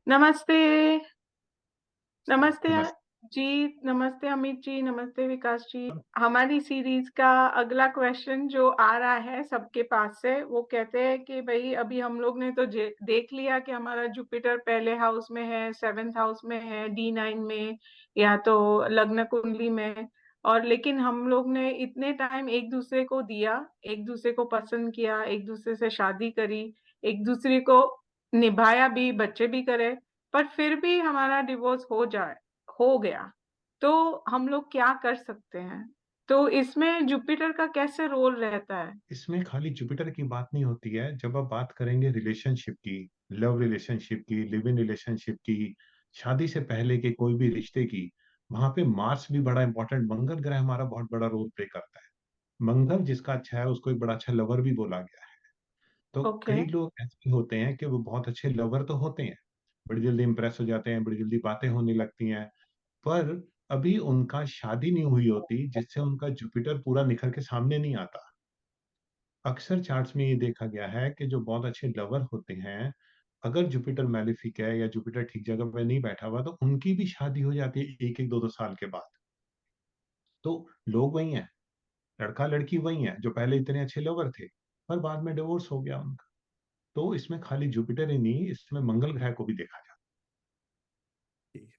नमस्ते, नमस्ते नमस्ते। जी, नमस्ते अमित जी, नमस्ते विकास जी। हमारी सीरीज़ का अगला क्वेश्चन जो आ रहा है सबके पास से, वो कहते हैं कि भई अभी हम लोग ने तो जे देख लिया कि हमारा जुपिटर पहले हाउस में है, 7th हाउस में है, D9 में या तो लग्न कुंडली में और लेकिन हम लोग ने इतने टाइम एक-दूसरे को दिया, एक-दूसरे को पसंद किया, एक-दूसरे से शादी करी, एक-दूसरे को निभाया भी, बच्चे भी करे, पर फिर भी हमारा डिवोर्स हो गया, तो हम लोग क्या कर सकते हैं? तो इसमें जुपिटर का कैसे रोल रहता है? इसमें खाली जुपिटर की बात नहीं होती है, जब आप बात करेंगे रिलेशनशिप की, लव रिलेशनशिप की, लिव इन रिलेशनशिप की, शादी से पहले के कोई भी रिश्ते की, वहाँ पे मार्स भी बड़ा इम्पोर्टेंट मंगल ग्रह हमारा बहुत बड़ा रोल प्ले करता है। मंगल जिसका अच्छा है, उसको एक बड़ा अच्छा लवर भी बोला गया है। तो ओके, कई लोग ऐसे होते हैं कि वो बहुत अच्छे लवर तो होते हैं, बड़ी जल्दी इम्प्रेस हो जाते हैं, बड़ी जल्दी बातें होने लगती हैं, पर अभी उनका शादी नहीं हुई होती, जिससे उनका जुपिटर पूरा निखर के सामने नहीं आता। अक्सर चार्ट्स में ये देखा गया है कि जो बहुत अच्छे लवर होते हैं, अगर जुपिटर मैलेफिक है या जुपिटर ठीक जगह पे नहीं बैठा हुआ, तो उनकी भी शादी हो जाती है 1-1, 2-2 साल के बाद। तो लोग वही हैं, लड़का-लड़की वही हैं, जो पहले इतने अच्छे लवर थे, पर बाद में डिवोर्स हो गया उनका। तो इसमें खाली जुपिटर ही नहीं, इसमें मंगल ग्रह को भी देखा जाता जी।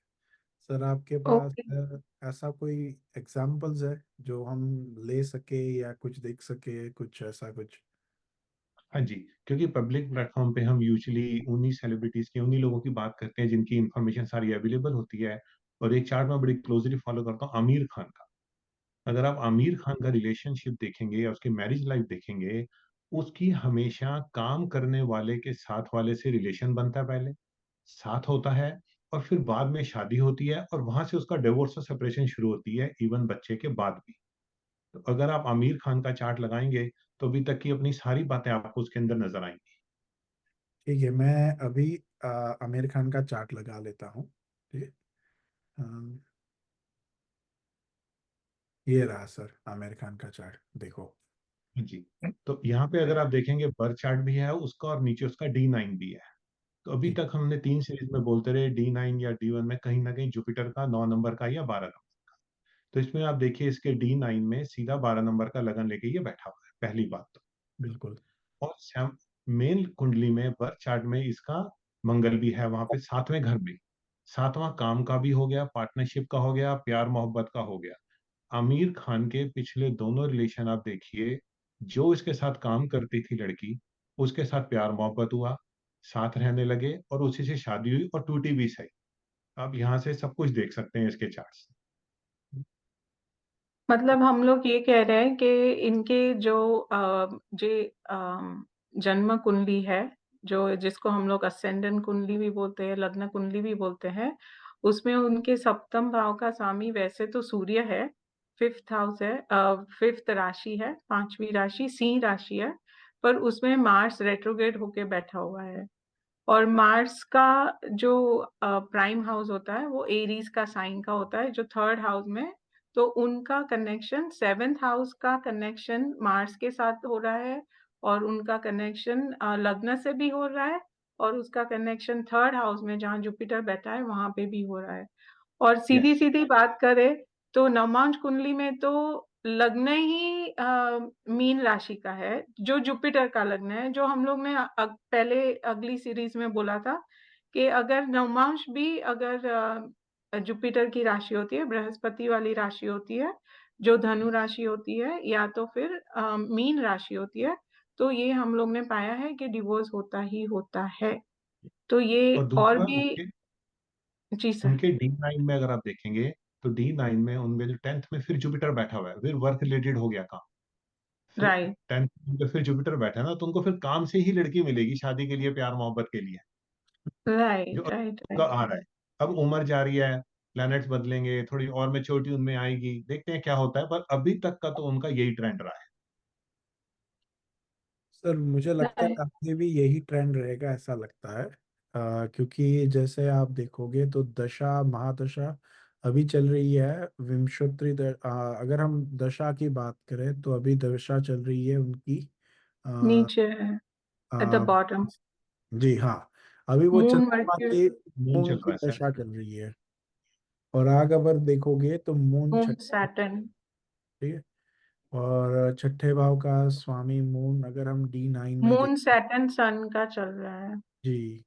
सर आपके पास ओके। ऐसा कोई एग्जाम्पल्स है जो हम ले सके या कुछ देख सके, कुछ ऐसा कुछ? हाँ जी, क्योंकि पब्लिक प्लेटफ़ॉर्म पे हम यूजुअली उन्हीं सेलिब्रिटीज़ की, उन्हीं लोगों की बात करते हैं जिनकी इन्फॉर्मेशन सारी अवेलेबल होती है और एक चार्ट मैं बड़ी क्लोज़ली फ़ॉलो करता हूँ आमिर खान का। अगर आप आमिर खान का रिलेशनशिप देखेंगे या उसकी मैरिज लाइफ़ देखेंगे, उसकी हमेशा काम करने वाले के साथ वाले से रिलेशन बनता है पहले, साथ होता है और फिर बाद में शादी होती है और वहाँ से उसका डिवोर्स और सेपरेशन शुरू होती है इवन बच्चे के बाद भी। तो अगर आप आमिर खान का चार्ट लगाएँगे, तो अभी तक की अपनी सारी बातें आपको उसके अंदर नज़र आएँगी। ठीक है, मैं अभी आमिर खान का चार्ट लगा लेता हूँ। ठीक है? ये रहा सर आमिर खान का चार्ट, देखो। जी, तो यहाँ पे अगर आप देखेंगे बर्थ चार्ट भी है उसका और नीचे उसका D9 भी है। तो अभी जी, तक हमने 3 सीरीज़ में बोलते रहे D9 या D1 में कहीं न कहीं जुपिटर का 9 नंबर का या 12 नंबर। तो इसमें आप देखिए इसके D9 में सीधा 12 नंबर का लगन लेके ये बैठा हुआ है, पहली बात तो। बिल्कुल। और सैम मेन कुंडली में बर्थ चार्ट में इसका मंगल भी है वहाँ पे 7वें घर में। 7वाँ काम का भी हो गया, पार्टनरशिप का हो गया, प्यार-मोहब्बत का हो गया। आमिर खान के पिछले दोनों रिलेशन आप देखिए, जो इसके साथ काम करती थी लड़की, उसके साथ प्यार-मोहब्बत हुआ, साथ रहने लगे और उसी से शादी हुई और टूटी भी सही। आप यहाँ से सब कुछ देख सकते हैं इसके चार्ट्स। मतलब हम लोग ये कह रहे हैं कि इनके जो जे जन्म कुंडली है, जो जिसको हम लोग असेंडेंट कुंडली भी बोलते हैं, लग्न कुंडली भी बोलते हैं, उसमें उनके सप्तम भाव का स्वामी वैसे तो सूर्य है, 5th हाउस है, 5th राशि है, 5वीं राशि सिंह राशि है, पर उसमें मार्स रेट्रोग्रेड होके बैठा हुआ है। और मार्स का जो प्राइम हाउस होता है वो एरीज का साइन का होता है जो 3rd हाउस में, तो उनका कनेक्शन 7th हाउस का कनेक्शन मार्स के साथ हो रहा है और उनका कनेक्शन लग्न से भी हो रहा है और उसका कनेक्शन 3rd हाउस में जहाँ जुपिटर बैठा है वहां पे भी हो रहा है। और यस। सीधी-सीधी बात करें तो नवमांश कुंडली में तो लग्न ही मीन राशि का है, जो जुपिटर का लग्न है, जो हम लोग ने पहले अगली सीरीज में बोला था कि अगर नवमांश भी अगर जुपिटर की राशि होती है, बृहस्पति वाली राशि होती है, जो धनु राशि होती है या तो फिर मीन राशि होती है, तो ये हम लोग ने पाया है कि डिवोर्स होता ही होता है। तो ये और और दूसरा भी उनके जी सर। उनके D9 में अगर आप देखेंगे, तो D9 में उनमें जो 10th में फिर जुपिटर बैठा हुआ है, फिर वर्क रिलेटेड हो गया काम। फिर राइट, 10th में फिर जुपिटर बैठा है ना, तो उनको फिर काम से ही लड़की मिलेगी शादी के लिए, प्यार-मोहब्बत के लिए, जो राइट, अब राइट, उनका राइट। आ रहा है। अब उम्र जा रही है, प्लैनेट्स बदलेंगे, थोड़ी और मैच्योरिटी उनमें आएगी, देखते हैं क्या होता है, पर अभी तक का तो उनका यही ट्रेंड रहा है। सर मुझे लगता है राइट। आगे भी यही ट्रेंड रहेगा ऐसा लगता है, क्योंकि जैसे आप देखोगे तो दशा महादशा अभी चल रही है अगर हम दशा की बात करें तो अभी दशा चल रही है उनकी, आ, नीचे है, एट द आ, बॉटम। जी हाँ। अभी वो मून चंद्रमा मर्क्यूरी, की मून मून चल की रहा है सर। दशा चल रही है, और आग अगर देखोगे तो मून छठे, सैटर्न। ठीक है, और छठे भाव का स्वामी मून अगर हम D9 में देख, मून सैटर्न सन का चल रहा है। जी,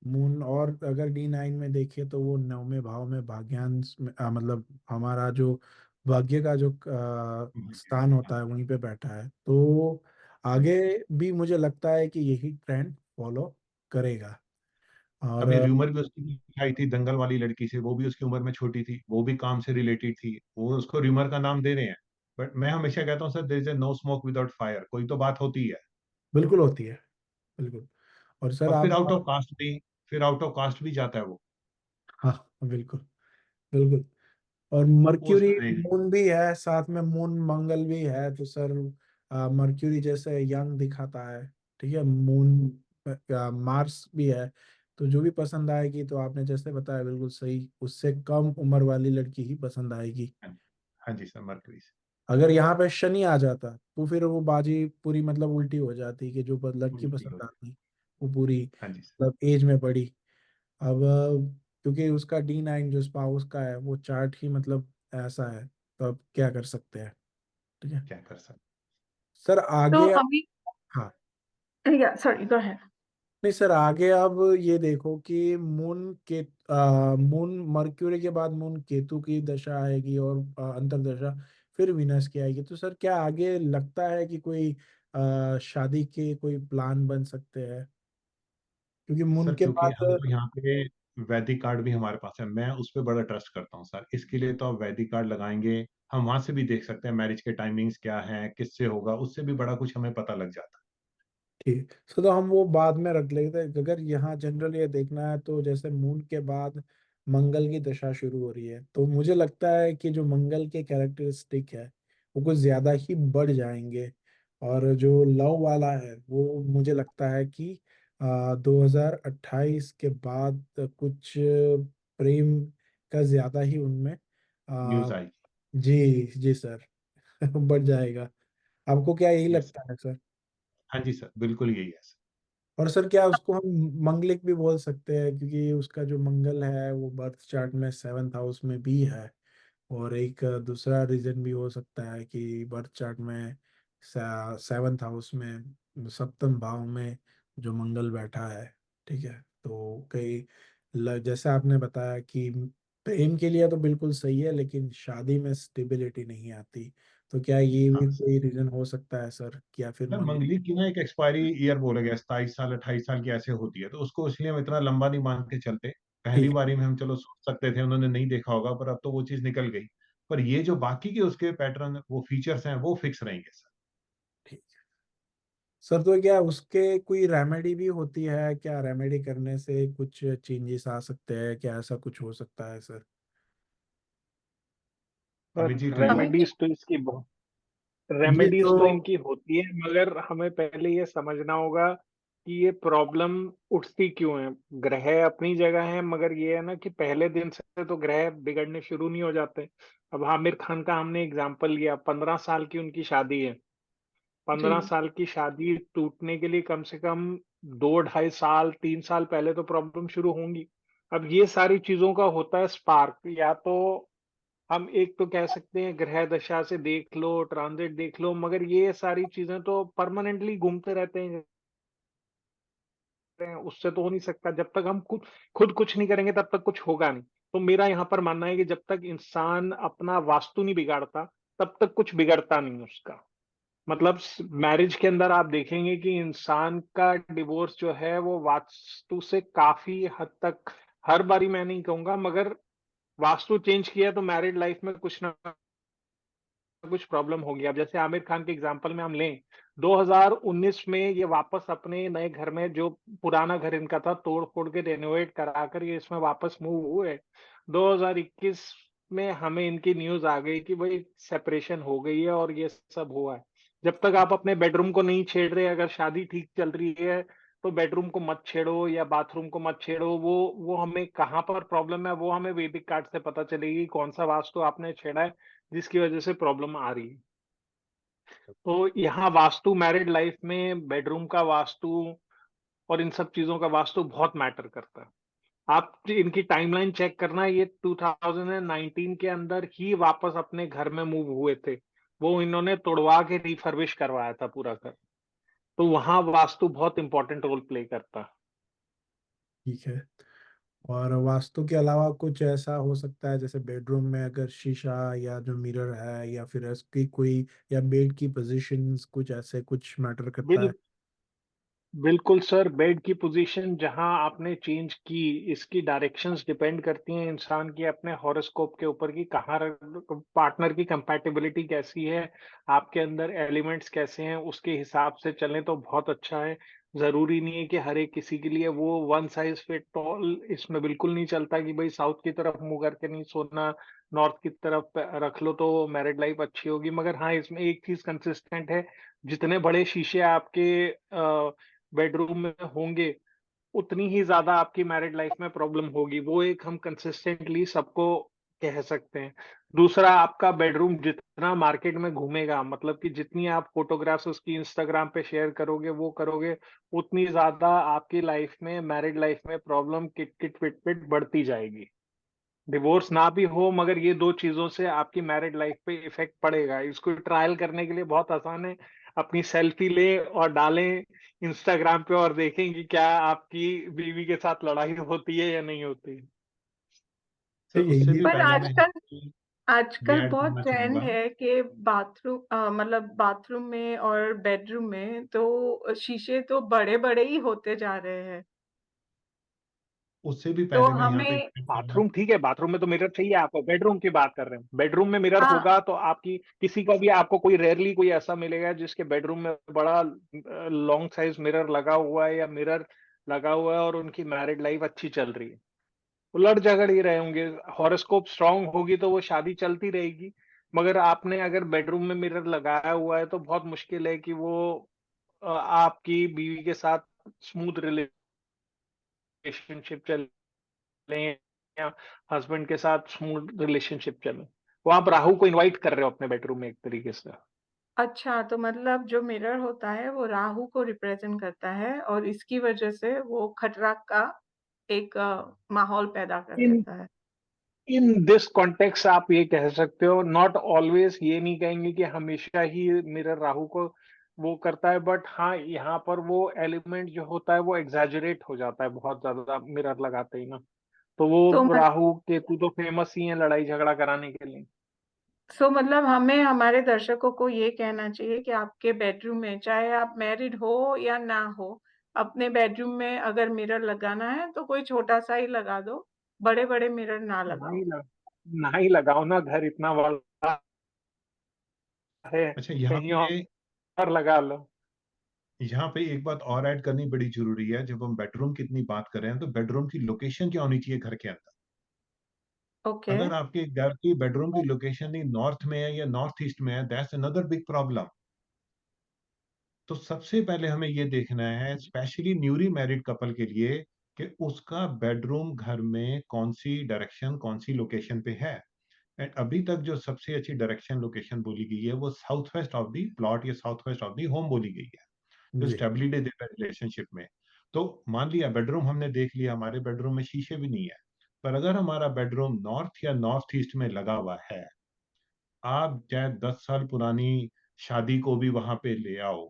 मून, और अगर D9 में देखें तो वो नौवें भाव में भाग्यांश में, मतलब हमारा जो भाग्य का जो स्थान होता है वहीं पे बैठा है, तो आगे भी मुझे लगता है कि यही ट्रेंड फॉलो करेगा। और हम्म। अ, अभी र्यूमर भी उसकी आई थी दंगल वाली लड़की से, वो भी उसकी उम्र में छोटी थी, वो भी काम से रिलेटेड थी, वो उसको र्यूमर का नाम दे रहे हैं। बट मैं हमेशा कहता हूँ sir, there is no smoke without fire, कोई तो बात होती है। बिल्कुल होती है, बिल्कुल। और सर और फिर आप, आउट ऑफ कास्ट भी, फिर आउट ऑफ कास्ट भी जाता है वो। हाँ, बिल्कुल, बिल्कुल। और वो मर्क्यूरी सर एक, मून भी है साथ में, मून मंगल भी है, तो सर मर्क्यूरी जैसे यंग दिखाता है, ठीक है, मून मार्स भी है, तो जो भी पसंद आएगी, तो आपने जैसे बताया बिल्कुल सही, उससे कम उम्र वाली लड़की ही पसंद आएगी। हाँ जी, हाँ जी सर, मरकरी से अगर यहाँ पे शनि आ जाता तो फिर वो बाजी पूरी मतलब उल्टी हो जाती, कि जो लड़की उल्टी पसंद हो जाए। आती वो पूरी हाँ जी सर। मतलब एज में बड़ी। अब क्योंकि उसका D9 जो स्पाउस का है वो चार्ट ही मतलब ऐसा है, तो अब क्या कर सकते हैं, ठीक है। क्या कर सकते। सर तो आगे अभी, हाँ, या सॉरी गो अहेड। नहीं सर, आगे अब ये देखो कि मून मर्क्यूरी के बाद मून केतु की दशा आएगी, और अंतरदशा फिर विनस की आएगी, तो सर क्या आगे लगता है कि कोई शादी के कोई प्लान बन सकते हैं, क्योंकि मून सर के क्योंकि हम बाद, तो यहाँ पे वैदिक कार्ड भी हमारे पास है, मैं उस पर बड़ा ट्रस्ट करता हूँ सर, इसके लिए तो आप वैदिक कार्ड लगाएंगे। हम वहां से भी देख सकते हैं मैरिज के टाइमिंग्स क्या हैं, किससे होगा, उससे भी बड़ा कुछ हमें पता लग जाता ठीक, तो हम वो बाद में रख लेते हैं। अगर यहाँ जनरल ये देखना है तो जैसे मून के बाद मंगल की दशा शुरू हो रही है, तो मुझे लगता है कि जो मंगल के कैरेक्टरिस्टिक है वो कुछ ज्यादा ही बढ़ जाएंगे, और जो लव वाला है वो मुझे लगता है कि 2028 के बाद कुछ प्रेम का ज्यादा ही उनमें है। आ, न्यूज आई। जी जी सर, बढ़ जाएगा। आपको क्या यही यस सर। लगता है सर? हाँ जी सर, बिल्कुल यही है सर। और सर क्या उसको हम मंगलिक भी बोल सकते हैं, क्योंकि उसका जो मंगल है वो बर्थ चार्ट में 7th हाउस में भी है, और एक दूसरा रीजन भी हो सकता है कि बर्थ चार्ट में 7th हाउस में सप्तम भाव में जो मंगल बैठा है, ठीक है, तो कई जैसे आपने बताया कि प्रेम के लिए तो बिल्कुल सही है, लेकिन शादी में स्टेबिलिटी नहीं आती, तो क्या ये हाँ भी सर। कोई रीजन हो सकता है सर, या फिर सर मंगल? मंगली की ना एक एक्सपायरी ईयर बोला गया, 27 साल 28 साल की ऐसे होती है, तो उसको इसलिए हम इतना लंबा नहीं मान के चलते। पहली ठीक बारी में हम चलो सोच सकते थे, उन्होंने नहीं देखा होगा, पर अब तो वो चीज निकल गई। पर ये जो बाकी के उसके पैटर्न, वो फीचर्स हैं, वो फिक्स रहेंगे सर। ठीक सर, तो क्या उसके कोई रेमेडी भी होती है क्या? रेमेडी करने से कुछ चेंजेस आ सकते हैं क्या? ऐसा कुछ हो सकता है sir? Amit ji do you. Remedies तो इसकी बहुत ये तो, रेमेडीज तो इनकी होती है, मगर हमें पहले ये समझना होगा कि ये प्रॉब्लम उठती क्यों है। ग्रह अपनी जगह है, मगर ये है ना कि पहले दिन से तो ग्रह बिगड़ने शुरू नहीं हो जाते। अब आमिर खान का हमने एग्जाम्पल लिया, 15 साल की उनकी शादी है। जी। 15 साल की शादी टूटने के लिए कम से कम 2 ढाई साल 3 साल पहले तो प्रॉब्लम शुरू होंगी। अब ये सारी चीजों का होता है स्पार्क। या तो हम एक तो कह सकते हैं ग्रह दशा से देख लो, ट्रांजिट देख लो, मगर ये सारी चीजें तो परमानेंटली घूमते रहते हैं, उससे तो हो नहीं सकता। जब तक हम खुद खुद कुछ नहीं करेंगे तब तक कुछ होगा नहीं। तो मेरा यहाँ पर मानना है कि जब तक इंसान अपना वास्तु नहीं बिगाड़ता तब तक कुछ बिगड़ता नहीं उसका। मतलब मैरिज के अंदर आप देखेंगे कि इंसान का डिवोर्स जो है वो वास्तु से काफी हद तक, हर बारी मैं नहीं कहूंगा, मगर वास्तु चेंज किया तो मैरिड लाइफ में कुछ ना कुछ प्रॉब्लम होगी। अब जैसे आमिर खान के एग्जांपल में हम लें, 2019 में ये वापस अपने नए घर में, जो पुराना घर इनका था तोड़ फोड़ के रेनोवेट कराकर ये इसमें वापस मूव हुए, 2021 में हमें इनकी न्यूज आ गई कि भाई सेपरेशन हो गई है और ये सब हुआ है। जब तक आप अपने बेडरूम को नहीं छेड़ रहे, अगर शादी ठीक चल रही है तो बेडरूम को मत छेड़ो या बाथरूम को मत छेड़ो। वो हमें कहाँ पर प्रॉब्लम है वो हमें वैदिक कार्ड से पता चलेगी, कौन सा वास्तु आपने छेड़ा है जिसकी वजह से प्रॉब्लम आ रही है। तो यहाँ वास्तु मैरिड लाइफ में बेडरूम का वास्तु, और इन सब चीजों का वास्तु बहुत मैटर करता है। आप इनकी टाइमलाइन चेक करना, ये 2019 के अंदर ही वापस अपने घर में मूव हुए थे। वो इन्होंने तोड़वा के रिफर्बिश करवाया था पूरा घर। तो वहां वास्तु बहुत इंपॉर्टेंट रोल प्ले करता है। ठीक है। और वास्तु के अलावा कुछ ऐसा हो सकता है जैसे बेडरूम में अगर शीशा या जो मिरर है या फिर इसकी कोई या बेड की पोजीशंस कुछ ऐसे कुछ मैटर करता बिल है? बिल्कुल सर, बेड की पोजीशन जहां आपने चेंज की, इसकी डायरेक्शंस डिपेंड करती हैं इंसान की अपने हॉरोस्कोप के ऊपर कि कहाँ पार्टनर की कंपैटिबिलिटी कैसी है, आपके अंदर एलिमेंट्स कैसे हैं, उसके हिसाब से चलें तो बहुत अच्छा है। जरूरी नहीं है कि हर एक किसी के लिए वो वन साइज फिट ऑल इसमें बिल्कुल नहीं चलता कि भाई साउथ की तरफ मुंह करके नहीं सोना, नॉर्थ की तरफ रख लो तो मैरिड लाइफ अच्छी होगी। मगर हाँ, इसमें एक चीज कंसिस्टेंट है, जितने बड़े शीशे आपके बेडरूम में होंगे, उतनी ही ज्यादा आपकी मैरिड लाइफ में प्रॉब्लम होगी। वो एक हम कंसिस्टेंटली सबको कह सकते हैं। दूसरा, आपका बेडरूम जितना मार्केट में घूमेगा, मतलब कि जितनी आप फोटोग्राफ्स उसकी इंस्टाग्राम पे शेयर करोगे, वो करोगे, उतनी ज्यादा आपकी लाइफ में, मैरिड लाइफ में प्रॉब्लम किट किट पिट पिट बढ़ती जाएगी। डिवोर्स ना भी हो, मगर ये दो चीजों से आपकी मैरिड लाइफ पे इफेक्ट पड़ेगा। इसको ट्रायल करने के लिए बहुत आसान है, अपनी सेल्फी ले और डालें इंस्टाग्राम पे और देखें कि क्या आपकी बीवी के साथ लड़ाई होती है या नहीं होती। तो सर उससे भी पर पहले मैं आजकल ये आजकल ऐड बहुत करना ट्रेंड चाहूंगा। है कि मतलब बाथरूम में और बेडरूम में तो शीशे तो बड़े-बड़े ही होते जा रहे हैं। उससे भी तो पहले मैं यहाँ पे हमें ऐड करना। बाथरूम ठीक है, बाथरूम में तो मिरर चाहिए आपको, बेडरूम की बात कर रहे हैं। बेडरूम में मिरर हाँ, होगा तो आपकी किसी का भी, आपको कोई रेयरली कोई ऐसा मिलेगा जिसके बेडरूम में बड़ा लॉन्ग साइज मिरर लगा हुआ है या मिरर लगा हुआ है और उनकी मैरिड लाइफ अच्छी चल रही है। वो लड़ झगड़ ही रहे होंगे। हॉरोस्कोप स्ट्रांग होगी तो वो शादी चलती रहेगी। मगर आपने अगर बेडरूम में मिरर लगाया हुआ है तो बहुत मुश्किल है कि वो आपकी बीवी के साथ स्मूथ रिलेशनशिप चले या हस्बैंड के साथ स्मूथ रिलेशनशिप चले। वो आप राहु को इनवाइट कर रहे हो अपने बेडरूम में एक तरीके से। अच्छा तो मतलब जो मिरर होता है वो राहु को रिप्रेजेंट करता है और इसकी वजह से वो खतरा का एक माहौल पैदा कर इन देता है। इन दिस कॉन्टेक्स्ट आप ये कह सकते हो, नॉट ऑलवेज, ये नहीं कहेंगे कि हमेशा ही मिरर राहु को वो करता है, बट हाँ, यहाँ पर वो एलिमेंट जो होता है वो एग्जैजरेट हो जाता है बहुत ज्यादा मिरर लगाते ही ना। तो तो वो मत राहु केतु तो फेमस ही है लड़ाई झगड़ा कराने के लिए। सो मतलब हमें हमारे दर्शकों को ये कहना चाहिए कि आपके बेडरूम में चाहे आप मैरिड हो या ना हो, अपने बेडरूम में अगर मिरर लगाना है तो कोई छोटा सा ही लगा दो, बड़े-बड़े मिरर ना ना लगाओ। ही लग ना ही लगाओ ना, घर इतना बड़ा है, अच्छा, यहाँ कहीं पे और लगा लो। यहाँ पे एक बात और ऐड करनी बड़ी जरूरी है। जब हम बेडरूम की इतनी बात कर रहे हैं तो बेडरूम की लोकेशन क्या होनी चाहिए घर के अंदर? ओके, अगर आपके घर की बेडरूम की लोकेशन ही नॉर्थ में है या नॉर्थ ईस्ट में है, दैट्स अनदर बिग प्रॉब्लम। तो सबसे पहले हमें ये देखना है, स्पेशली न्यूली मैरिड कपल के लिए, कि उसका बेडरूम घर में कौन सी डायरेक्शन, कौन सी लोकेशन पे है। एंड अभी तक जो सबसे अच्छी डायरेक्शन लोकेशन बोली गई है वो south west of the plot या south west of the home बोली गई है, जो जी स्टेबिलिटी देता है रिलेशनशिप में। तो मान लिया बेडरूम हमने देख लिया, हमारे बेडरूम में शीशे भी नहीं है, पर अगर हमारा बेडरूम नॉर्थ या नॉर्थ ईस्ट में लगा हुआ है, आप चाहे 10 साल पुरानी शादी को भी वहां पे ले आओ,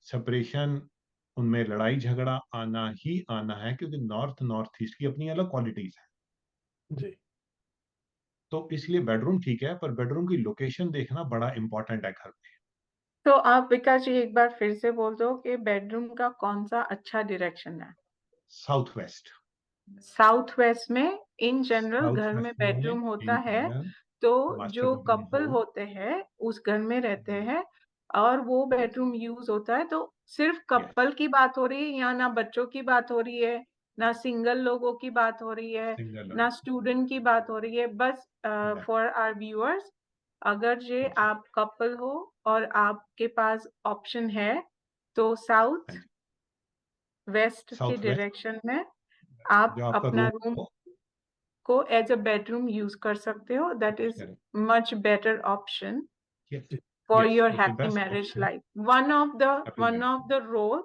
सेपरेशन, उनमें लड़ाई झगड़ा आना ही आना है, क्योंकि नॉर्थ नॉर्थ ईस्ट की अपनी अलग क्वालिटीज है। जी तो इसलिए बेडरूम ठीक है, पर बेडरूम की लोकेशन देखना बड़ा इंपॉर्टेंट है घर में। तो आप विकास जी एक बार फिर से बोल दो कि बेडरूम का कौन-सा अच्छा डायरेक्शन है? South west. साउथ वेस्ट में इन जनरल साउथ घर में वेस्ट में बेडरूम होता इन है, जनरल तो मास्टर जो बेडरूम कपल हो। होते हैं उस घर में रहते हैं और वो बेडरूम यूज़ होता है, तो सिर्फ़ यस, कपल की बात हो रही है, यहाँ ना बच्चों की बात हो रही है, ना सिंगल लोगों की बात हो रही है, सिंगल। ना स्टूडेंट की बात हो रही है, बस फॉर आवर व्यूअर्स अगर जे जी, आप कपल हो और आपके पास ऑप्शन है, तो साउथ हाँ जी, वेस्ट के साउथ वेस्ट डायरेक्शन में आप जो आपका अपना रूम रूम हो। को एज अ बेडरूम यूज कर सकते हो that is much better option yes, for yes, your it's the happy best marriage option. Life one of happy the marriage. Role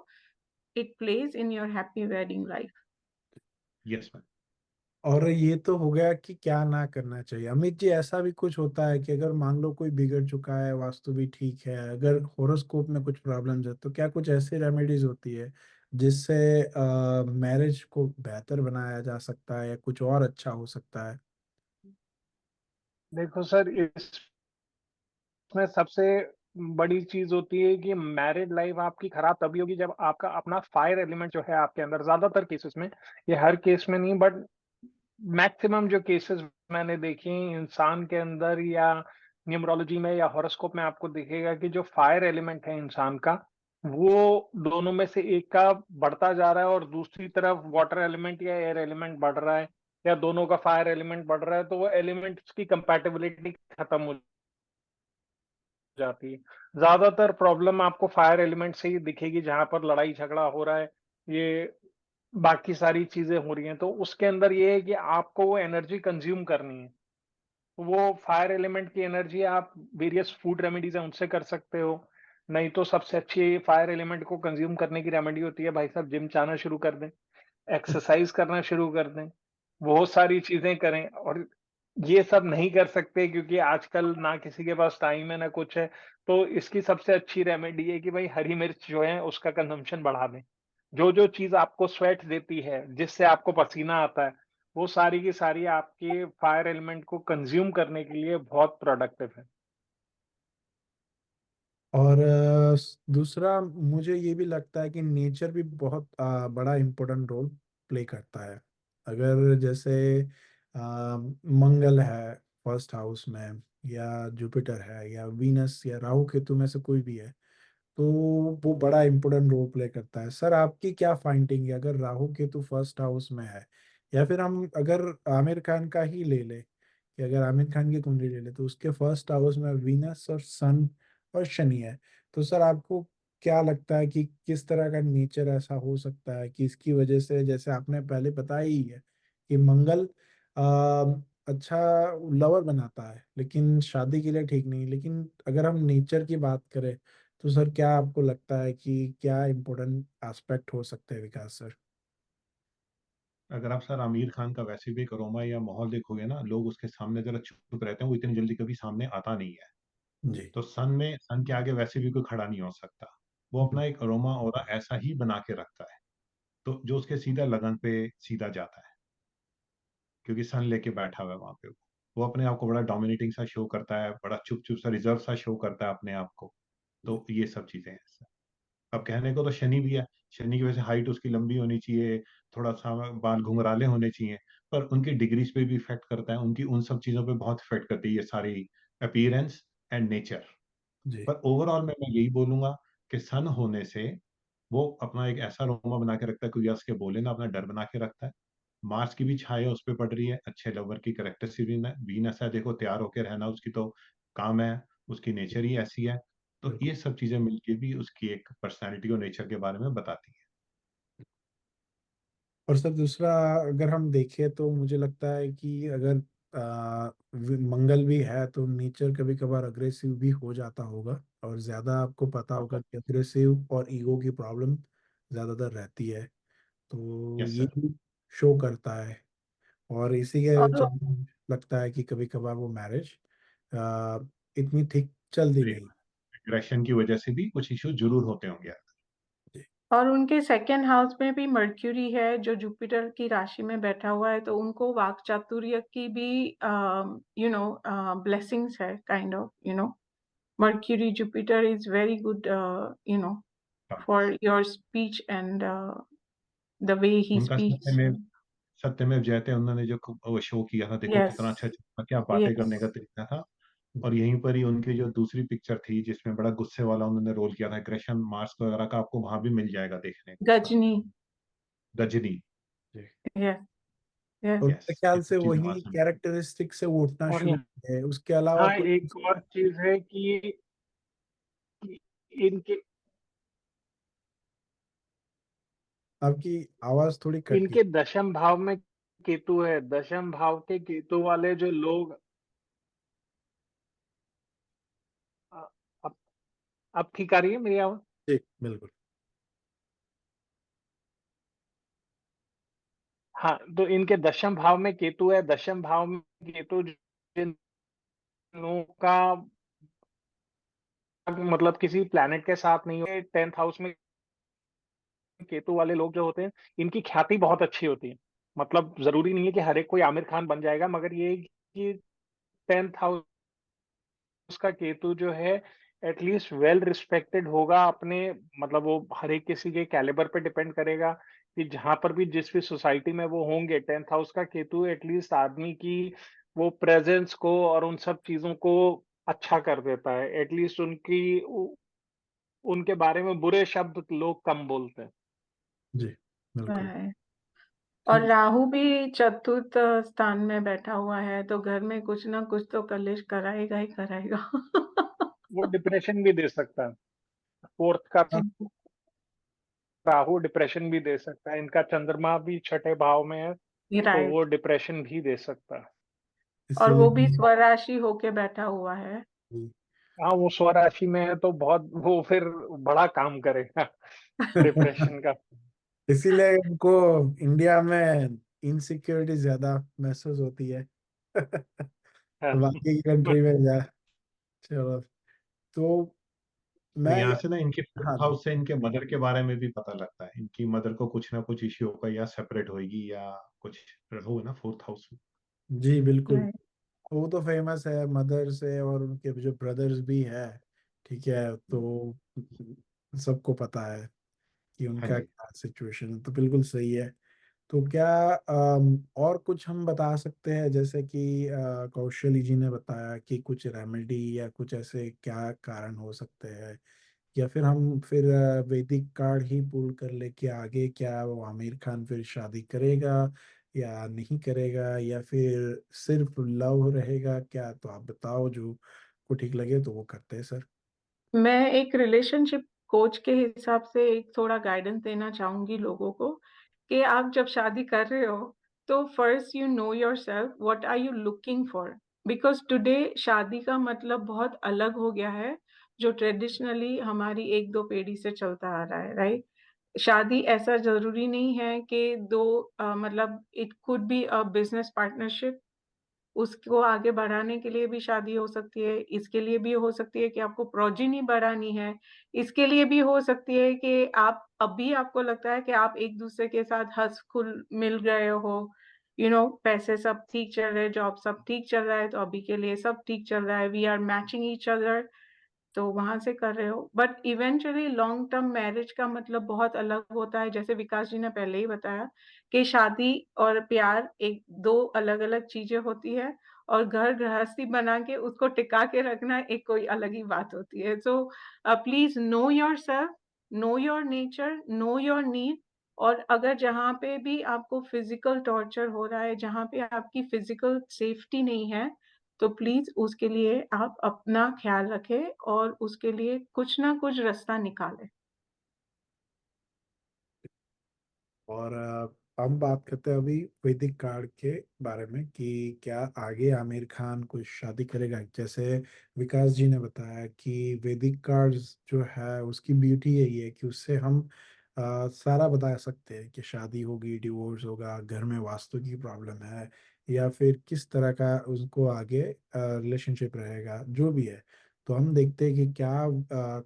it plays in your happy wedding life. Yes ma'am. और ये तो हो गया कि क्या ना करना चाहिए। अमित जी, ऐसा भी कुछ होता है कि अगर मान लो कोई बिगड़ चुका है, वास्तु भी ठीक है, अगर होरोस्कोप में कुछ प्रॉब्लम्स है, तो क्या कुछ ऐसी रेमेडीज होती है जिससे मैरिज को बेहतर बनाया जा सकता है या कुछ और अच्छा हो सकता है? देखो सर, इसमें सबसे बड़ी चीज होती है कि मैरिड लाइफ आपकी खराब तभी होगी जब आपका अपना फायर एलिमेंट जो है आपके अंदर, ज्यादातर केसेस में, ये हर केस में नहीं बट मैक्सिमम जो केसेस मैंने देखे हैं इंसान के अंदर, या न्यूमरोलॉजी में या हॉरोस्कोप में आपको दिखेगा कि जो फायर एलिमेंट है इंसान का, वो दोनों में से एक का बढ़ता जा रहा है और दूसरी तरफ वाटर एलिमेंट या एयर एलिमेंट बढ़ रहा है, या दोनों का फायर एलिमेंट बढ़ रहा है, तो वो एलिमेंट्स की कंपैटिबिलिटी खत्म हो जाती है। ज्यादातर प्रॉब्लम आपको फायर एलिमेंट से ही दिखेगी, जहां पर लड़ाई झगड़ा हो रहा है, ये बाकी सारी चीजें हो रही हैं, तो उसके अंदर ये है कि आपको वो एनर्जी कंज्यूम करनी है। वो फायर एलिमेंट की एनर्जी आप वेरियस फूड रेमेडीज है उनसे कर सकते हो, नहीं तो सबसे अच्छी फायर एलिमेंट को कंज्यूम करने की रेमेडी होती है, भाई साहब जिम जाना शुरू कर दें, एक्सरसाइज करना शुरू कर दें, बहुत सारी चीजें करें। और ये सब नहीं कर सकते क्योंकि आजकल ना किसी के पास टाइम है ना कुछ है, तो इसकी सबसे अच्छी रेमेडी है कि भाई हरी मिर्च जो है उसका कंजम्पशन बढ़ा दें। जो जो चीज आपको स्वेट देती है, जिससे आपको पसीना आता है, वो सारी की सारी आपके फायर एलिमेंट को कंज्यूम करने के लिए बहुत प्रोडक्टिव है। और दूसरा मुझे ये भी लगता है कि नेचर भी बहुत बड़ा इम्पोर्टेंट रोल प्ले करता है। अगर जैसे मंगल है फर्स्ट हाउस में, या जुपिटर है, या वीनस या राहु केतु में से कोई भी है, तो वो बड़ा इम्पोर्टेंट रोल प्ले करता है। सर, आपकी क्या फाइंडिंग है अगर राहु केतु फर्स्ट हाउस में है, या फिर हम अगर आमिर खान का ही ले ले, कि अगर आमिर खान की कुंडली ले ले तो उसके फर्स्ट हाउस में वीनस और सन और शनि है, तो सर आपको क्या लगता है कि किस तरह का नेचर ऐसा हो सकता है कि इसकी वजह से, जैसे आपने पहले बताया ही है कि मंगल आ, अच्छा लवर बनाता है लेकिन शादी के लिए ठीक नहीं, लेकिन अगर हम नेचर की बात करें तो सर क्या आपको लगता है कि क्या इम्पोर्टेंट एस्पेक्ट हो सकते हैं विकास सर? अगर आप सर आमिर खान का वैसे भी एक अरोमा या माहौल देखोगे ना, लोग उसके सामने जरा चुप रहते हैं, वो इतनी जल्दी कभी सामने आता नहीं है। जी। तो सन के आगे वैसे भी कोई खड़ा नहीं हो सकता। वो अपना एक अरोमा और ऐसा ही बना के रखता है, तो जो उसके सीधा लगन पे सीधा जाता है, क्योंकि सन लेके बैठा हुआ है वहां पे। वो अपने आप को बड़ा डोमिनेटिंग सा शो करता है, बड़ा चुप चुप सा रिजर्व सा शो करता है अपने आप को। तो ये सब चीजें हैं सर। अब कहने को तो शनि भी है, शनि की वजह से हाइट उसकी लंबी होनी चाहिए, थोड़ा सा बाल घुंघराले होने चाहिए, पर उनकी डिग्रीज पे भी इफेक्ट करता है, उनकी उन सब चीजों पे बहुत इफेक्ट करती है ये सारी अपीयरेंस एंड नेचर। जी। पर ओवरऑल में मैं यही बोलूंगा कि सन होने से वो अपना एक ऐसा रोमा बना के रखता है, कोई यस के बोले ना, अपना डर बना के रखता है। मार्स की भी छाया उस पर पड़ रही है, अच्छे लवर की करेक्टरिस्टिक वीनस है, देखो तैयार होकर रहना उसकी तो काम है, उसकी नेचर ही ऐसी है। तो बिल्कुल। ये सब चीजें मिलके भी उसकी एक पर्सनैलिटी और नेचर के बारे में बताती है। और सर दूसरा, अगर हम देखें तो मुझे लगता है कि अगर मंगल भी है तो नेचर कभी कभार अग्रेसिव भी हो जाता होगा, और ज्यादा आपको पता होगा कि अग्रेसिव और ईगो की प्रॉब्लम ज्यादातर रहती है, तो यस ये सर। भी शो करता है। और इसी के और चलते लगता है कि कभी कभार वो मैरिज इतनी ठीक चलती नहीं। एग्रेशन की वजह से भी कुछ इश्यू जरूर होते होंगे। जी। और उनके सेकंड हाउस में भी मर्क्यूरी है जो जुपिटर की राशि में बैठा हुआ है, तो उनको वाक चातुर्य की भी ब्लेसिंग्स है, kind of Mercury Jupiter is very good, हाँ। for your speech and the way he उनका speaks. सत्यमेव जयते उन्होंने जो वो शो किया था, देखो Yes, कितना अच्छा अच्छा क्या बातें yes. करने का तरीका था। और यहीं पर ही उनकी जो दूसरी पिक्चर थी जिसमें बड़ा गुस्से वाला उन्होंने रोल किया था, ग्रेशन मार्स वगैरह का, आपको वहां भी मिल जाएगा देखने को उसका। Gajni. गजनी। जी। Yes, yes. और यस, मेरे ख्याल ये से सब चीजें वही वहां से। कैरेक्टरिस्टिक से वो उठना और शुरू यहाँ, किया है, उसके अलावा हाँ, कोई एक और चीज है कि इनके आपकी आवाज थोड़ी कट गई। इनके दशम भाव में केतु है। दशम भाव के केतु वाले जो लोग, अ, अब अब ठीक आ रही है मेरी आवाज? जी बिल्कुल। हाँ, तो इनके दशम भाव में केतु है। दशम भाव में केतु जिन लोगों का मतलब किसी प्लैनेट के साथ नहीं हो, 10th हाउस में केतु वाले लोग जो होते हैं, इनकी ख्याति बहुत अच्छी होती है। मतलब जरूरी नहीं है कि हर एक कोई आमिर खान बन जाएगा, मगर ये है कि 10th हाउस का केतु जो है एटलीस्ट वेल रिस्पेक्टेड होगा अपने, मतलब वो हर एक किसी के कैलिबर पे डिपेंड करेगा कि जहां पर भी जिस भी सोसाइटी में वो होंगे, 10th हाउस का केतु एटलीस्ट आदमी की वो प्रेजेंस को और उन सब चीजों को अच्छा कर देता है। एटलीस्ट उनके बारे में बुरे शब्द लोग कम बोलते हैं। जी, बिल्कुल। है। और ठीक। राहु भी चतुर्थ स्थान में बैठा हुआ है, तो घर में कुछ ना कुछ तो कलेश कराएगा ही कराएगा। वो डिप्रेशन भी दे सकता है। फोर्थ का राहु डिप्रेशन भी दे सकता है। इनका चंद्रमा भी छठे भाव में है, तो वो राइट। डिप्रेशन भी दे सकता है। और वो भी इसीलिए स्वराशि होके बैठा हुआ है। हाँ, वो स्वराशि में है तो बहुत वो फिर बड़ा काम करेगा डिप्रेशन का। इसीलिए उनको इंडिया में इनसिक्योरिटी ज्यादा महसूस होती है। हाँ। बाकी की कंट्री में जा। चलो, तो तो मैं, यहाँ से ना इनके हाँ फोर्थ जी, हाउस से इनके मदर के बारे में भी पता लगता है। इनकी मदर को कुछ ना कुछ इश्यू होगा, या सेपरेट होगी या कुछ होगा ना फोर्थ हाउस में। जी बिल्कुल। राइट। वो तो फेमस है मदर से, और उनके जो ब्रदर्स भी है, ठीक है, तो सबको पता है कि हाँ उनका जी। क्या सिचुएशन है, तो बिल्कुल सही है। तो क्या और कुछ हम बता सकते हैं, जैसे कि कौशली जी ने बताया कि कुछ रेमेडी या कुछ ऐसे क्या कारण हो सकते हैं, या फिर हम फिर वैदिक कार्ड ही पुल कर ले कि आगे क्या वो आमिर खान फिर शादी करेगा या नहीं करेगा, या फिर सिर्फ लव रहेगा क्या? तो आप बताओ, जो को ठीक लगे तो वो करते हैं सर। मैं एक रिलेशनशिप कोच के हिसाब से एक थोड़ा गाइडेंस देना चाहूंगी लोगों को, कि आप जब शादी कर रहे हो तो first you know yourself, what are you looking for. Because today शादी का मतलब बहुत अलग हो गया है, जो ट्रेडिशनली हमारी एक दो पीढ़ी से चलता आ रहा है, राइट। शादी ऐसा जरूरी नहीं है कि दो मतलब it could be a business partnership. उसको आगे बढ़ाने के लिए भी शादी हो सकती है, इसके लिए भी हो सकती है कि आपको प्रोजेनी बढ़ानी है, इसके लिए भी हो सकती है कि आप अभी आपको लगता है कि आप एक दूसरे के साथ हंस खुल मिल गए हो, पैसे सब ठीक चल रहे, जॉब सब ठीक चल रहा है, तो अभी के लिए सब ठीक चल रहा है, we are matching each other, तो वहां से कर रहे हो। But eventually long term marriage का मतलब बहुत अलग होता है, जैसे विकास जी ने पहले ही बताया कि शादी और प्यार एक दो अलग अलग चीजें होती है, और घर गृहस्थी बना के उसको टिका के रखना एक कोई अलग ही बात होती है। So please know your self, know your nature, know your need. और अगर जहाँ पे भी आपको फिजिकल टॉर्चर हो रहा है, जहाँ पे आपकी फिजिकल सेफ्टी नहीं है, तो प्लीज उसके लिए आप अपना ख्याल रखें और उसके लिए कुछ ना कुछ रास्ता निकालें। और हम बात करते हैं अभी वैदिक कार्ड के बारे में कि क्या आगे आमिर खान कुछ शादी करेगा। जैसे विकास जी ने बताया कि वैदिक कार्ड जो है उसकी ब्यूटी यही है कि उससे हम सारा बता सकते हैं कि शादी होगी, डिवोर्स होगा, घर में वास्तु की प्रॉब्लम है, या फिर किस तरह का उसको आगे रिलेशनशिप रहेगा, जो भी है। तो हम देखते हैं कि क्या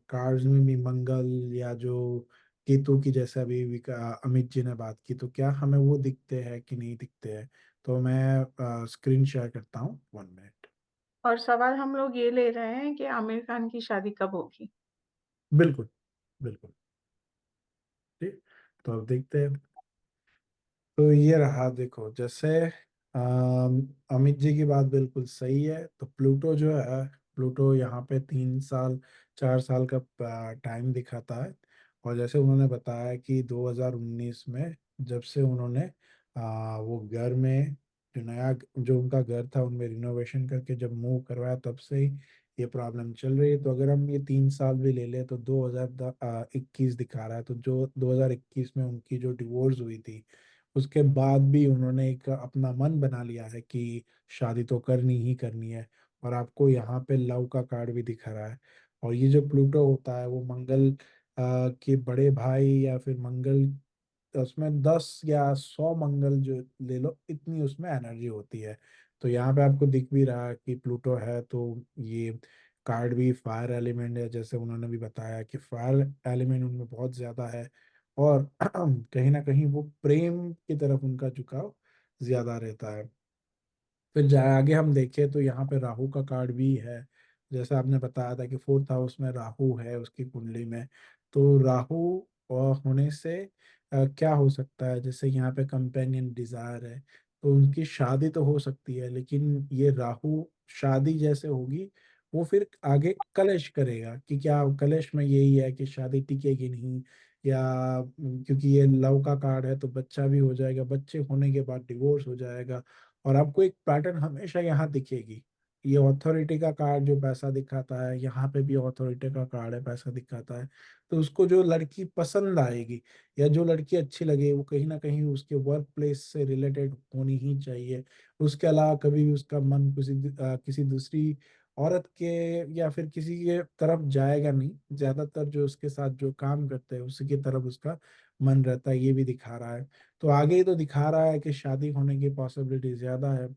कार्ड्स में भी मंगल या जो केतु की, जैसे अभी अमित जी ने बात की, तो क्या हमें वो दिखते हैं कि नहीं दिखते हैं? तो मैं स्क्रीन शेयर करता हूँ, 1 मिनट। और सवाल हम लोग ये ले रहे हैं कि आमिर खान की शादी कब होगी। बिल्कुल, बिल्कुल। ठीक, तो अब देखते हैं। तो ये रहा, देखो, जैसे अमित जी की बात बिल्कुल सही है। तो प्लूटो जो है, प्लूटो यहाँ पे 3 साल 4 साल का टाइम दिखाता है। और जैसे उन्होंने बताया कि 2019 में जब से उन्होंने वो घर में जो नया जो उनका घर था उनमें रिनोवेशन करके जब मूव करवाया, तब से ही ये प्रॉब्लम चल रही है। तो अगर हम ये 3 साल भी ले लें तो 2021 दिखा रहा है। तो जो 2021 में उनकी जो डिवोर्स हुई थी, उसके बाद भी उन्होंने एक अपना मन बना लिया है कि शादी तो करनी ही करनी है। और आपको यहाँ पे लव का कार्ड भी दिखा रहा है। और ये जो प्लूटो होता है वो मंगल के बड़े भाई या फिर मंगल उसमें 10 या 100 मंगल जो ले लो, इतनी उसमें एनर्जी होती है। तो यहाँ पे आपको दिख भी रहा है कि प्लूटो है, तो ये कार्ड भी फायर एलिमेंट है, जैसे उन्होंने भी बताया कि फायर एलिमेंट उनमें बहुत ज्यादा है, और कहीं ना कहीं वो प्रेम की तरफ उनका झुकाव ज्यादा रहता है। फिर आगे हम देखें तो यहाँ पे राहु का कार्ड भी है, जैसा आपने बताया था कि 4th हाउस में राहु है उसकी कुंडली में। तो राहु होने से क्या हो सकता है, जैसे यहाँ पे कंपेनियन डिजायर है, तो उनकी शादी तो हो सकती है, लेकिन ये राहु शादी जैसे होगी, वो फिर आगे कलेश करेगा कि क्या कलेश में यही है कि शादी टिकेगी नहीं, या क्योंकि ये लव का कार्ड है तो बच्चा भी हो जाएगा, बच्चे होने के बाद डिवोर्स हो जाएगा। और आपको एक पैटर्न हमेशा यहाँ दिखेगी, ये अथॉरिटी का कार्ड जो पैसा दिखाता है, यहाँ पे भी अथॉरिटी का कार्ड है, पैसा दिखाता है। तो उसको जो लड़की पसंद आएगी या जो लड़की अच्छी लगे, वो कहीं ना कहीं उसके वर्क प्लेस से रिलेटेड होनी ही चाहिए। उसके अलावा कभी भी उसका मन किसी दूसरी औरत के या फिर किसी के तरफ जाएगा नहीं। ज्यादातर जो उसके साथ जो काम करते हैं उसी की तरफ उसका मन रहता है, ये भी दिखा रहा है। तो आगे ही तो दिखा रहा है कि शादी होने की पॉसिबिलिटी ज्यादा है।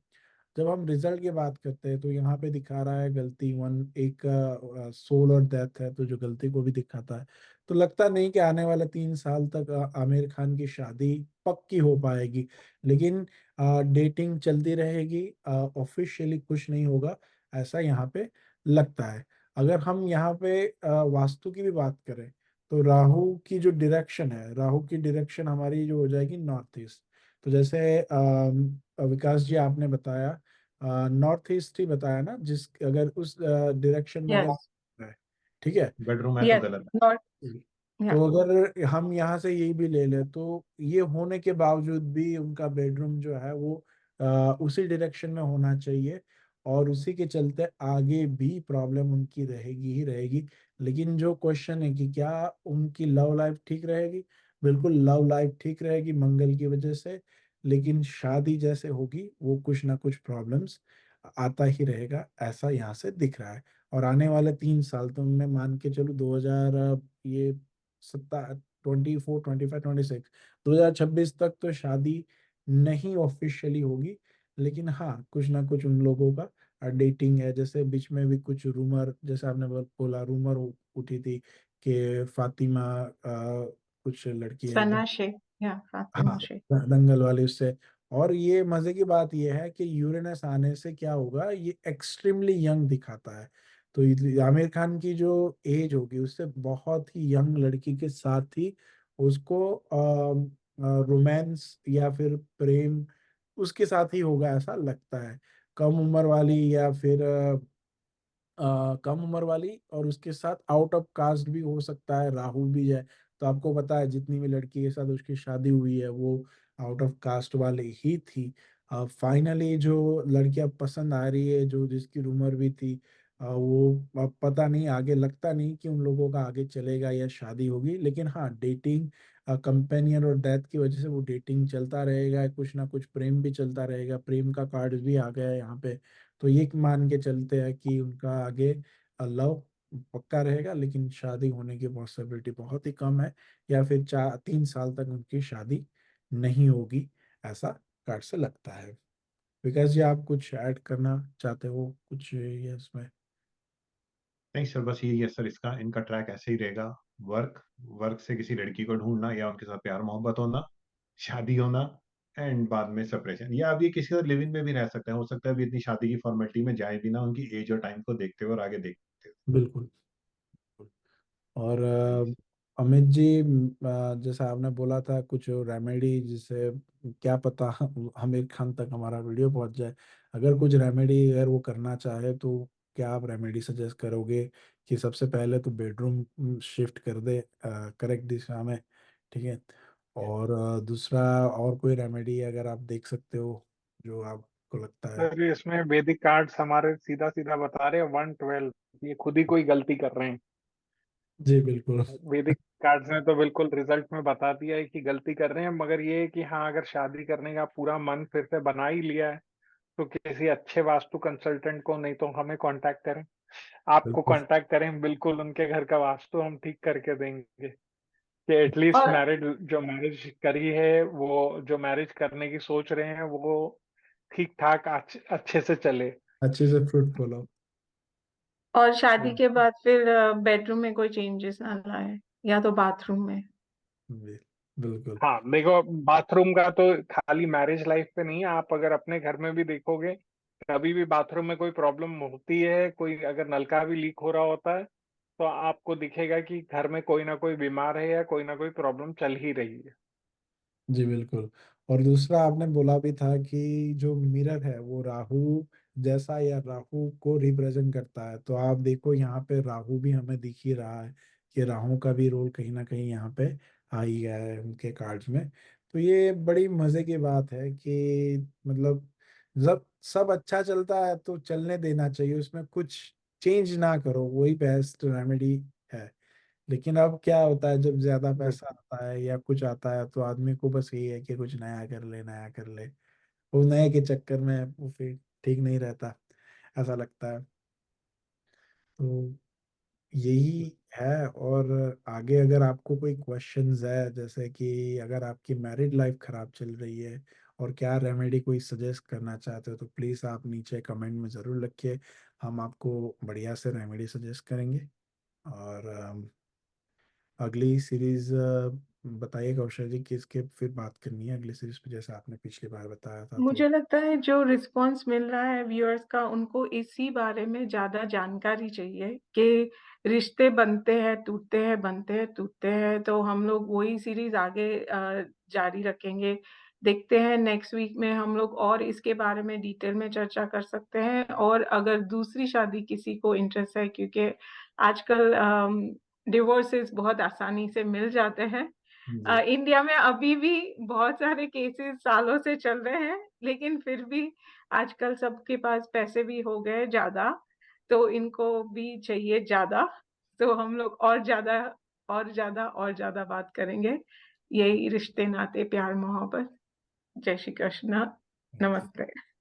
जब हम रिजल्ट की बात करते हैं तो यहाँ पे दिखा रहा है गलती 1, एक सोल और डेथ है, तो जो गलती को भी दिखाता है। तो लगता नहीं कि आने वाले 3 साल तक आमिर खान की शादी पक्की हो पाएगी, लेकिन डेटिंग चलती रहेगी, ऑफिशियली कुछ नहीं होगा, ऐसा यहाँ पे लगता है। अगर हम यहाँ पे वास्तु की भी बात करें, तो राहु की जो डायरेक्शन है, राहु की डायरेक्शन हमारी जो हो जाएगी नॉर्थ ईस्ट। तो जैसे विकास जी आपने बताया नॉर्थ ईस्ट ही बताया ना, जिस अगर उस डायरेक्शन में अगर यस, है, ठीक है। बेडरूम है तो यस, गलत नॉट तो या अगर हम यहाँ से यही भी ले लें, तो ये होने के बावजूद भी उनका बेडरूम जो है वो उसी डायरेक्शन में होना चाहिए, और उसी के चलते आगे भी प्रॉब्लम उनकी रहेगी ही रहेगी। लेकिन जो क्वेश्चन है कि क्या उनकी लव लाइफ ठीक रहेगी, बिल्कुल लव लाइफ ठीक रहेगी मंगल की वजह से, लेकिन शादी जैसे होगी वो कुछ ना कुछ प्रॉब्लम्स आता ही रहेगा, ऐसा यहाँ से दिख रहा है। और आने वाले 3 साल तो मैं मान के चलूँ 2000 ये 24, 25, 26, 2026 तक तो शादी नहीं ऑफिशियली होगी। लेकिन हाँ, कुछ ना कुछ उन लोगों का डेटिंग है, जैसे बीच में भी कुछ रूमर, जैसे आपने बोला रूमर उठी थी कि फातिमा कुछ लड़की है, सना शेख या हाँ, फातिमा शेख। दंगल वाले उससे। और ये मजे की बात ये है कि यूरेनस आने से क्या होगा, ये एक्सट्रीमली यंग दिखाता है। तो आमिर खान की जो एज होगी उससे बहुत ही यंग लड़की के साथ ही उसको रोमांस या फिर प्रेम उसके साथ ही होगा, ऐसा लगता है। कम उम्र वाली या फिर कम उम्र वाली, और उसके साथ आउट ऑफ कास्ट भी हो सकता है, राहु भी है। तो आपको पता है जितनी भी लड़की के साथ उसकी शादी हुई है वो आउट ऑफ कास्ट वाले ही थी। फाइनली जो लड़कियां पसंद आ रही है, जो जिसकी उम्र भी थी, वो अब पता नहीं आगे, लगता नहीं कि उन लोगों का आगे चलेगा या शादी होगी। लेकिन हाँ, डेटिंग कंपेनियन और डेथ की वजह से वो डेटिंग चलता रहेगा, कुछ ना कुछ प्रेम भी चलता रहेगा, प्रेम का कार्ड भी आ गया है यहाँ पे। तो ये मान के चलते हैं कि उनका आगे लव पक्का रहेगा, लेकिन शादी होने की पॉसिबिलिटी बहुत ही कम है, या फिर 3 साल तक उनकी शादी नहीं होगी, ऐसा कार्ड से लगता है। विकास जी, आप कुछ ऐड करना चाहते हो कुछ ये इसमें? नहीं सर, बस यही है सर, इसका इनका ट्रैक ऐसे ही रहेगा। वर्क वर्क से किसी लड़की को ढूंढना या उनके साथ प्यार मोहब्बत होना, शादी होना, एंड बाद में सेपरेशन। या अब ये किसी और लिविंग में भी रह सकते हैं, हो सकता है अभी इतनी शादी की फॉर्मेलिटी में जाए भी ना, उनकी एज और टाइम को देखते हुए और आगे देखते हुए। बिल्कुल। और हाँ जी। अमित जी, जैसा आपने बोला था कुछ रेमेडी, जिससे क्या पता आमिर खान तक हमारा वीडियो पहुंच जाए। अगर कुछ रेमेडी अगर वो करना चाहे तो क्या आप रेमेडी सजेस्ट करोगे? कि सबसे पहले तो बेडरूम शिफ्ट कर दे करेक्ट दिशा में, ठीक है। और दूसरा और कोई रेमेडी अगर आप देख सकते हो जो आपको लगता है? सर इसमें वैदिक कार्ड्स हमारे सीधा सीधा बता रहे हैं 112, ये खुद ही कोई गलती कर रहे हैं। जी बिल्कुल। वैदिक कार्ड्स ने तो बिल्कुल रिजल्ट में बता दिया है कि गलती कर रहे हैं, मगर ये है कि हाँ, अगर शादी करने का पूरा मन फिर से बना ही लिया है तो किसी अच्छे वास्तु कंसल्टेंट को, नहीं तो हमें कांटेक्ट करें, आपको बिल्कुल। कांटेक्ट करें, बिल्कुल उनके घर का वास्तु हम ठीक करके देंगे। कि एटलीस्ट और जो मैरिज करी है, वो जो मैरिज करने की सोच रहे हैं वो ठीक ठाक अच्छे से चले। अच्छे से फ्रूटफुल हो। और शादी हाँ के बाद फिर बेडरूम में कोई चेंजेस ना लाए, या तो बाथरूम में। बिल- बिल्कुल। हाँ, देखो बाथरूम का तो खाली मैरिज लाइफ पे नहीं है, आप अगर अपने घर में भी देखोगे, कभी भी बाथरूम में कोई प्रॉब्लम होती है, कोई अगर नलका भी लीक हो रहा होता है, तो आपको दिखेगा कि घर में कोई ना कोई बीमार है या कोई ना कोई प्रॉब्लम चल ही रही है। जी बिल्कुल। और दूसरा आपने बोला भी था कि जो मिरर है वो राहु जैसा या राहु को रिप्रेजेंट करता है, तो आप देखो यहाँ पे राहु भी हमें दिख ही रहा है कि राहु का भी रोल कहीं ना कहीं यहाँ पे आ ही गया है उनके कार्ड्स में। तो ये बड़ी मजे की बात है कि मतलब जब सब अच्छा चलता है तो चलने देना चाहिए, उसमें कुछ चेंज ना करो, वही बेस्ट रेमेडी है। लेकिन अब क्या होता है जब ज्यादा पैसा बिल्कुल। आता है या कुछ आता है तो आदमी को बस यही है कि कुछ नया कर ले, नया कर ले। वो नए के चक्कर में वो फिर ठीक नहीं रहता, ऐसा लगता है। तो यही है। और आगे अगर आपको कोई क्वेश्चंस है, जैसे कि अगर आपकी मैरिड लाइफ खराब चल रही है और क्या रेमेडी कोई सजेस्ट करना चाहते हो, तो प्लीज़ आप नीचे कमेंट में ज़रूर लिखिए, हम आपको बढ़िया से रेमेडी सजेस्ट करेंगे। और अगली सीरीज बताइए कौशल जी, किसके फिर बात करनी है अगली सीरीज पे, जैसे आपने पिछली बार बताया था तो। मुझे लगता है जो रिस्पांस मिल रहा है व्यूअर्स का, उनको इसी बारे में ज्यादा जानकारी चाहिए कि रिश्ते बनते हैं, टूटते हैं, बनते हैं, टूटते हैं। तो हम लोग वही सीरीज आगे जारी रखेंगे। देखते हैं नेक्स्ट वीक में हम लोग और इसके बारे में डिटेल में चर्चा कर सकते हैं। और अगर दूसरी शादी किसी को इंटरेस्ट है, क्योंकि आजकल डिवोर्सेस बहुत आसानी से मिल जाते हैं। जी इंडिया में अभी भी बहुत सारे केसेस सालों से चल रहे हैं, लेकिन फिर भी आजकल सबके पास पैसे भी हो गए ज्यादा, तो इनको भी चाहिए ज्यादा। तो हम लोग और ज्यादा और ज्यादा और ज्यादा बात करेंगे। यही रिश्ते नाते प्यार मोहब्बत। जय श्री कृष्ण। Thank you. नमस्ते।